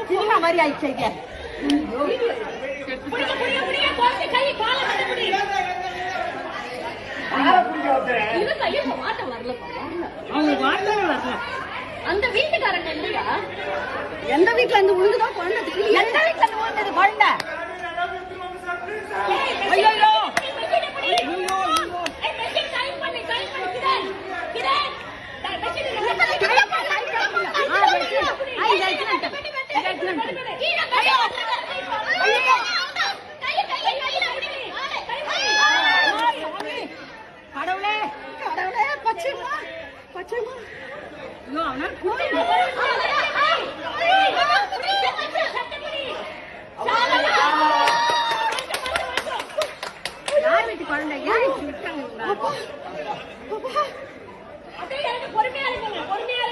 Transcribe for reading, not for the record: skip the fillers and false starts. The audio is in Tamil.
சினிமா மாதிரி ஆயிடுச்சு. அந்த வீட்டுக்காரங்க இல்லையா? எந்த வீட்டுல இருந்து உழுந்துதான் குழந்தை தெரியல. எந்த வீட்டுல இருந்து உழுந்தது குழந்தை? கடவுளே கடவுளே பச்சைமா பச்சைமா யார் வீட்டு குழந்தை? ஏன் விட்டாங்க? பொறுமையா இருங்க, பொறுமையா